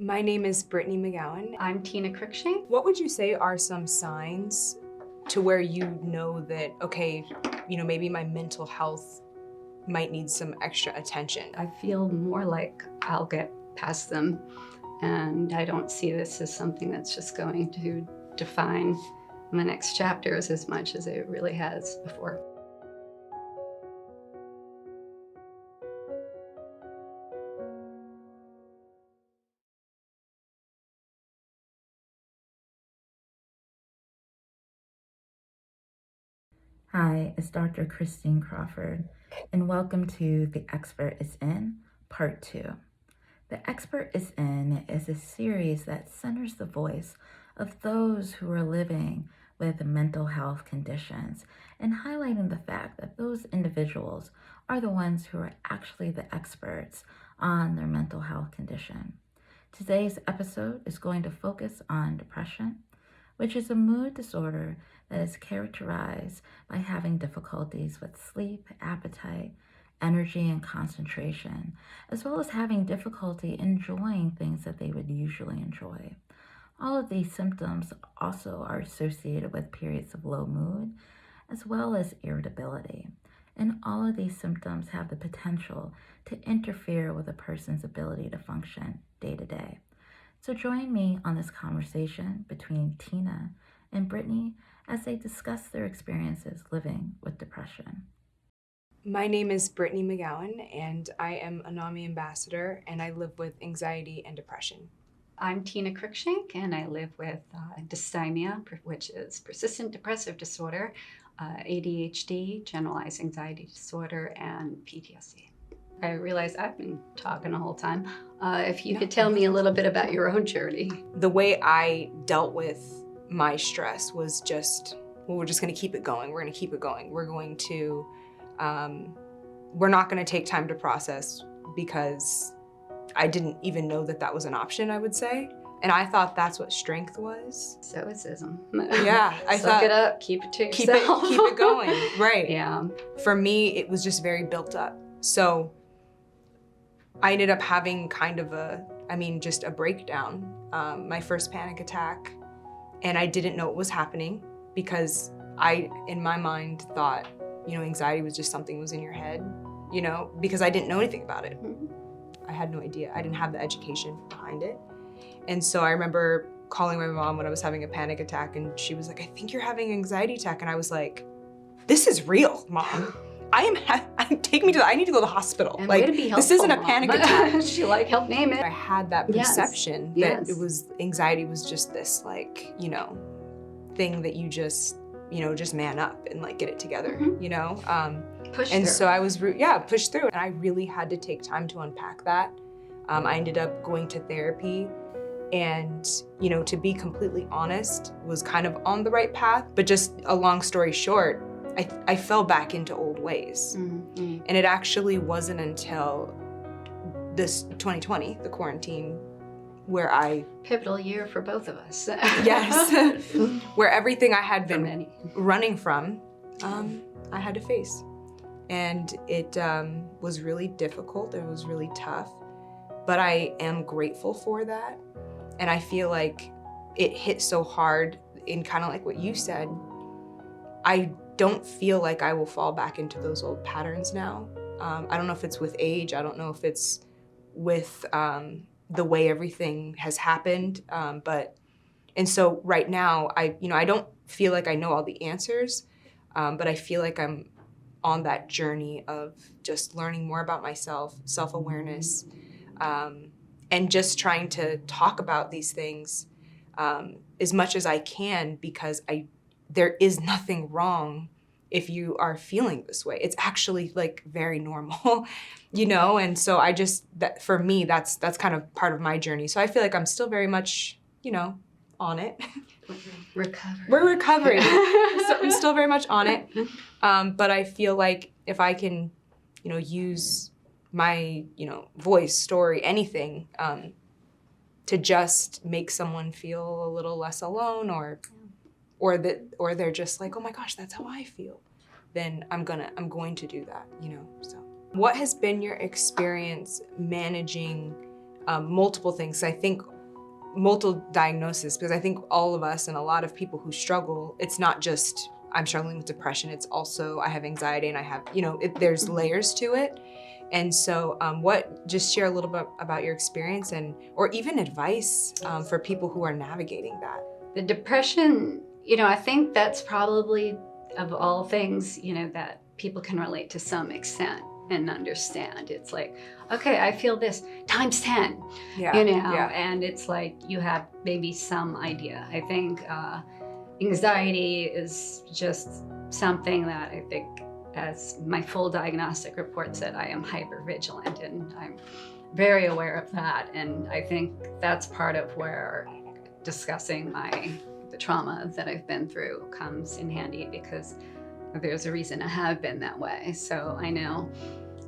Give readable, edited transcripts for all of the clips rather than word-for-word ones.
My name is Brittany McGowan. I'm Cruickshank. What would you say are some signs to where you know that, okay, maybe my mental health might need some extra attention? I feel more like I'll get past them, and I don't see this as something that's just going to define my next chapters as much as it really has before. Hi, it's Dr. Christine Crawford, and welcome to The Expert is In, Part 2. The Expert is In is a series that centers the voice of those who are living with mental health conditions and highlighting the fact that those individuals are the ones who are actually the experts on their mental health condition. Today's episode is going to focus on depression, which is a mood disorder that is characterized by having difficulties with sleep, appetite, energy, and concentration, as well as having difficulty enjoying things that they would usually enjoy. All of these symptoms also are associated with periods of low mood, as well as irritability. And all of these symptoms have the potential to interfere with a person's ability to function day to day. So join me on this conversation between Tina and Brittany as they discuss their experiences living with depression. My name is Brittany McGowan, and I am a NAMI ambassador, and I live with anxiety and depression. I'm Cruickshank, and I live with dysthymia, which is persistent depressive disorder, ADHD, generalized anxiety disorder, and PTSD. I realize I've been talking the whole time. If you could tell me a little bit about your own journey. The way I dealt with my stress was just, well, we're just gonna keep it going. We're gonna keep it going. We're not gonna take time to process because I didn't even know that that was an option, I would say. And I thought that's what strength was. Stoicism. Yeah, I Suck thought, it up, keep it to yourself. keep it going, right. Yeah. For me, it was just very built up. So I ended up having kind of just a breakdown, my first panic attack. And I didn't know what was happening because I, in my mind, thought, anxiety was just something that was in your head, because I didn't know anything about it. Mm-hmm. I had no idea. I didn't have the education behind it. And so I remember calling my mom when I was having a panic attack, and she was like, I think you're having an anxiety attack. And I was like, this is real, Mom. I need to go to the hospital. And like, way to be helpful, this isn't a Mom. panic attack. She help name it. I had that perception that it was, anxiety was just this thing that you just man up and get it together, Push and through. so I was, pushed through. And I really had to take time to unpack that. I ended up going to therapy, and, to be completely honest, was kind of on the right path, but just a long story short, I fell back into old ways. Mm-hmm. And it actually wasn't until this 2020, the quarantine, where Pivotal year for both of us. yes, where everything I had been many. running from, I had to face. And it was really difficult, it was really tough, but I am grateful for that. And I feel like it hit so hard in kind of like what you said. I don't feel like I will fall back into those old patterns now. I don't know if it's with age, I don't know if it's with the way everything has happened, and so right now, I don't feel like I know all the answers, but I feel like I'm on that journey of just learning more about myself, self-awareness, and just trying to talk about these things as much as I can, because there is nothing wrong if you are feeling this way. It's actually very normal, and so for me, that's kind of part of my journey. So I feel like I'm still very much, on it. We're recovering. So I'm still very much on it. But I feel like if I can, use my, voice, story, anything, to just make someone feel a little less alone, or they're just like, oh my gosh, that's how I feel, then I'm going to do that, so. What has been your experience managing multiple things? I think multiple diagnoses, because I think all of us and a lot of people who struggle, it's not just I'm struggling with depression, it's also I have anxiety and I have, there's layers to it. And so just share a little bit about your experience or even advice for people who are navigating that. The depression, I think that's probably of all things, that people can relate to some extent and understand. It's like, okay, I feel this times 10, and it's like you have maybe some idea. I think anxiety is just something that I think, as my full diagnostic report said, I am hypervigilant, and I'm very aware of that. And I think that's part of where discussing the trauma that I've been through comes in handy, because there's a reason I have been that way. So I know,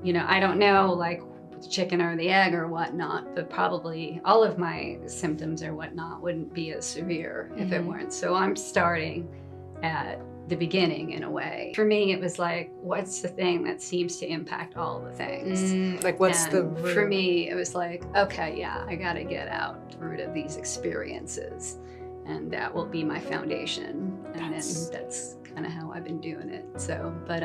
I don't know like the chicken or the egg or whatnot, but probably all of my symptoms or whatnot wouldn't be as severe if it weren't. So I'm starting at the beginning in a way. For me, it was like, what's the thing that seems to impact all the things? Like what's the root? For me, it was like, okay, yeah, I gotta get out the root of these experiences, and that will be my foundation. And then that's kind of how I've been doing it. So, but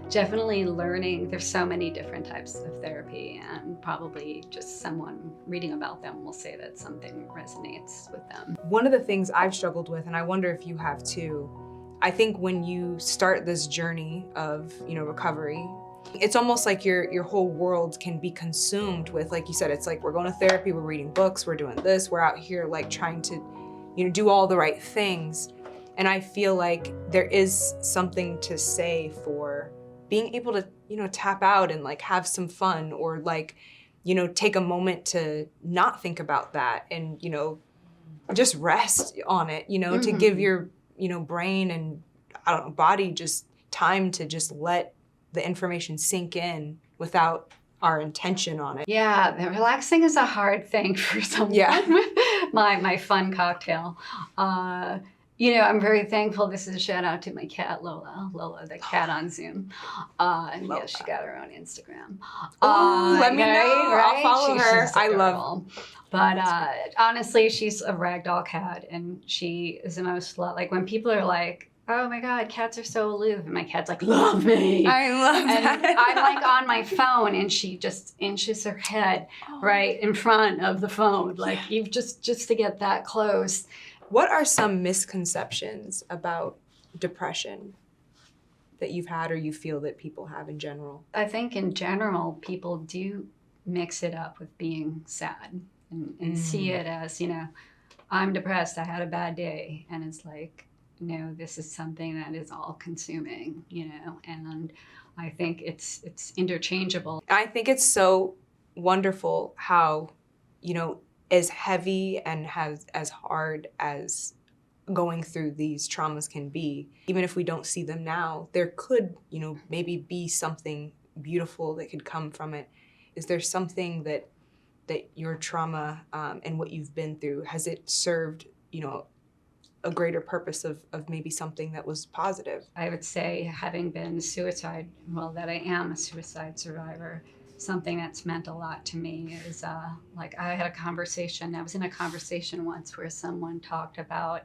definitely learning, there's so many different types of therapy, and probably just someone reading about them will say that something resonates with them. One of the things I've struggled with, and I wonder if you have too, I think when you start this journey of, recovery, it's almost like your whole world can be consumed with, like you said, it's like we're going to therapy, we're reading books, we're doing this, we're out here like trying to, do all the right things. And I feel like there is something to say for being able to, tap out and like have some fun, or like, take a moment to not think about that and, just rest on it, to give your brain and body just time to just let the information sink in without our intention on it. Yeah, the relaxing is a hard thing for someone with my fun cocktail. I'm very thankful. This is a shout out to my cat, Lola, the cat on Zoom. And yes, she got her own Instagram. Let me know. Right? I'll follow her. She's I love. But honestly, she's a ragdoll cat, and she is the most like when people are like, "Oh my God, cats are so aloof," and my cat's like, "Love me." I love that. And I'm like on my phone, and she just inches her head right in front of the phone, like you just to get that close. What are some misconceptions about depression that you've had or you feel that people have in general? I think in general, people do mix it up with being sad and see it as, I'm depressed, I had a bad day. And it's like, no, this is something that is all consuming, and I think it's interchangeable. I think it's so wonderful how, as heavy and as hard as going through these traumas can be, even if we don't see them now, there could, maybe be something beautiful that could come from it. Is there something that your trauma and what you've been through, has it served, a greater purpose of maybe something that was positive? I would say, having been that I am a suicide survivor, something that's meant a lot to me is like I was in a conversation once where someone talked about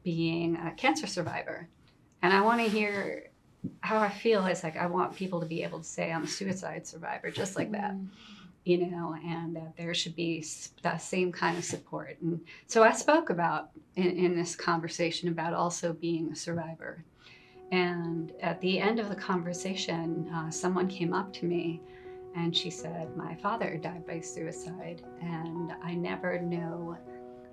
being a cancer survivor. And I want to hear how I feel. Is like I want people to be able to say I'm a suicide survivor just like that, and that there should be that same kind of support. And so I spoke about in this conversation about also being a survivor. And at the end of the conversation, someone came up to me and she said, "My father died by suicide, and I never know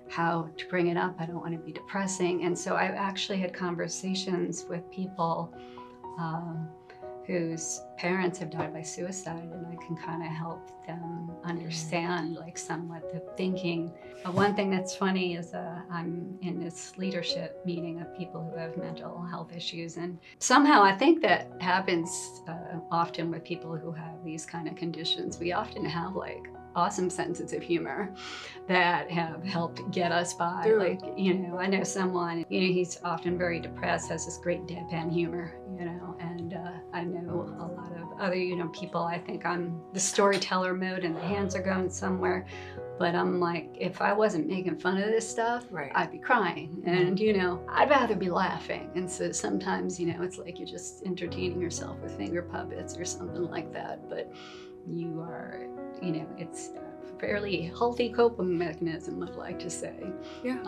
how to bring it up. I don't want to be depressing." And so I've actually had conversations with people whose parents have died by suicide, and I can kind of help them understand like somewhat the thinking. One thing that's funny is I'm in this leadership meeting of people who have mental health issues, and somehow I think that happens often with people who have these kind of conditions. We often have like awesome senses of humor that have helped get us by. True. Like, I know someone, he's often very depressed, has this great deadpan humor, and I know a lot of other, people, I think I'm the storyteller mode and the hands are going somewhere. But I'm like, if I wasn't making fun of this stuff, Right. I'd be crying. And, I'd rather be laughing. And so sometimes, it's like you're just entertaining yourself with finger puppets or something like that. But you are, it's a fairly healthy coping mechanism, I'd like to say. Yeah.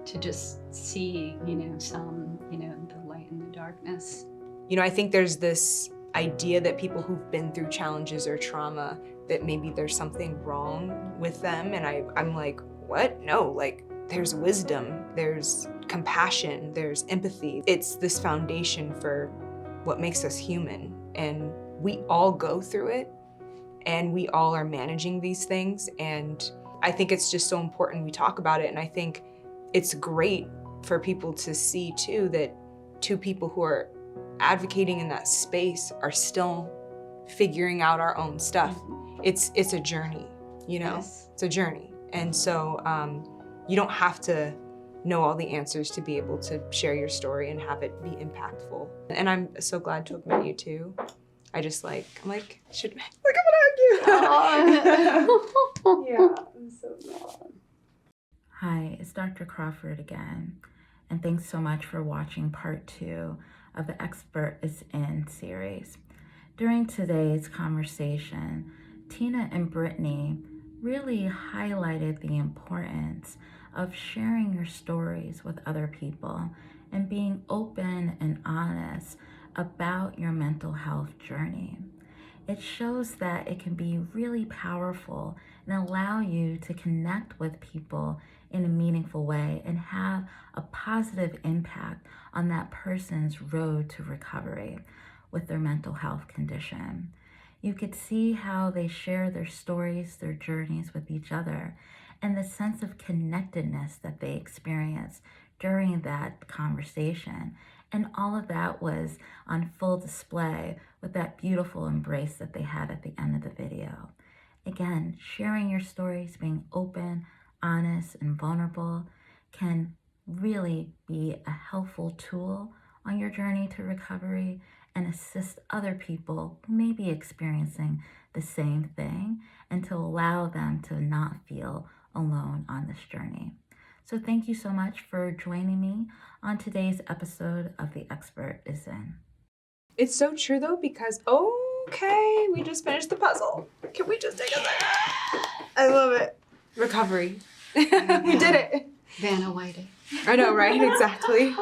To just see, some, the light in the darkness. I think there's this idea that people who've been through challenges or trauma, that maybe there's something wrong with them. And I'm like, what? No, like there's wisdom, there's compassion, there's empathy. It's this foundation for what makes us human. And we all go through it, and we all are managing these things. And I think it's just so important we talk about it. And I think it's great for people to see too, that two people who are advocating in that space are still figuring out our own stuff. It's a journey, Yes. It's a journey. And so you don't have to know all the answers to be able to share your story and have it be impactful. And I'm so glad to have met you too. I'm like, I'm gonna hug you. Yeah, I'm so glad. Hi, it's Dr. Crawford again, and thanks so much for watching part 2 of the Expert is In series. During today's conversation, Tina and Brittany really highlighted the importance of sharing your stories with other people and being open and honest about your mental health journey. It shows that it can be really powerful and allow you to connect with people in a meaningful way and have a positive impact on that person's road to recovery with their mental health condition. You could see how they share their stories, their journeys with each other, and the sense of connectedness that they experience during that conversation. And all of that was on full display with that beautiful embrace that they had at the end of the video. Again, sharing your stories, being open, honest, and vulnerable can really be a helpful tool on your journey to recovery and assist other people who may be experiencing the same thing, and to allow them to not feel alone on this journey. So thank you so much for joining me on today's episode of The Expert is In. It's so true though, because, okay, we just finished the puzzle. Can we just take a second? I love it. Recovery. We did it. Vanna Whiting. I know, right? Exactly.